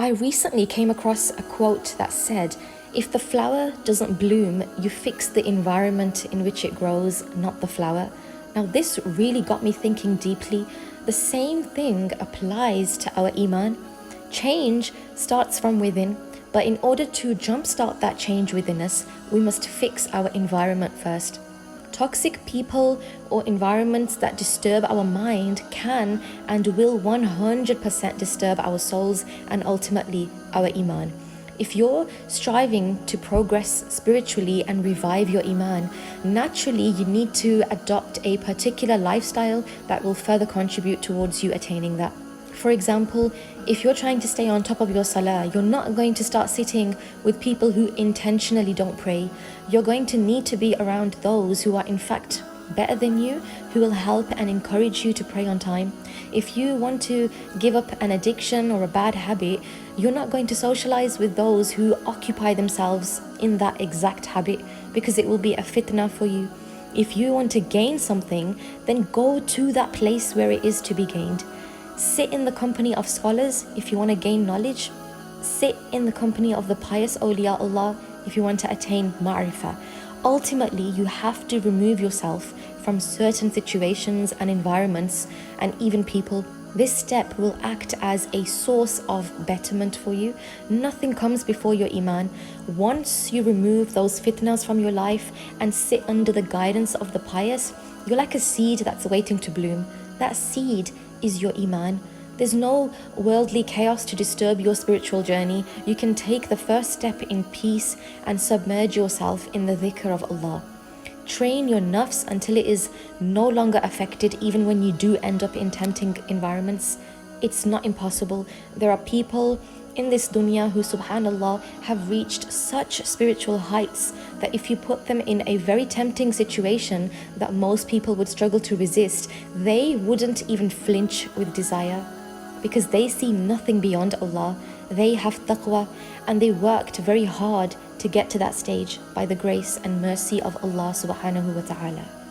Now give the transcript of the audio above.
I recently came across a quote that said, if the flower doesn't bloom, you fix the environment in which it grows, not the flower. Now, this really got me thinking deeply. The same thing applies to our imaan. Change starts from within, but in order to jumpstart that change within us, we must fix our environment first. Toxic people or environments that disturb our mind can and will 100% disturb our souls and ultimately our imaan. If you're striving to progress spiritually and revive your imaan, naturally you need to adopt a particular lifestyle that will further contribute towards you attaining that. For example, if you're trying to stay on top of your salah, you're not going to start sitting with people who intentionally don't pray. You're going to need to be around those who are in fact better than you, who will help and encourage you to pray on time. If you want to give up an addiction or a bad habit, you're not going to socialize with those who occupy themselves in that exact habit, because it will be a fitna for you. If you want to gain something, then go to that place where it is to be gained. Sit in the company of scholars if you want to gain knowledge. Sit in the company of the pious awliya Allah if you want to attain ma'rifah. Ultimately, you have to remove yourself from certain situations and environments and even people. This step will act as a source of betterment for you. Nothing comes before your imaan. Once you remove those fitnas from your life and sit under the guidance of the pious, you're like a seed that's waiting to bloom. That seed is your imaan. There's no worldly chaos to disturb your spiritual journey. You can take the first step in peace and submerge yourself in the dhikr of Allah. Train your nafs until it is no longer affected, even when you do end up in tempting environments. It's not impossible. There are people in this dunya who, subhanallah, have reached such spiritual heights that if you put them in a very tempting situation that most people would struggle to resist, they wouldn't even flinch with desire, because they see nothing beyond Allah. They have taqwa and they worked very hard to get to that stage by the grace and mercy of Allah subhanahu wa ta'ala.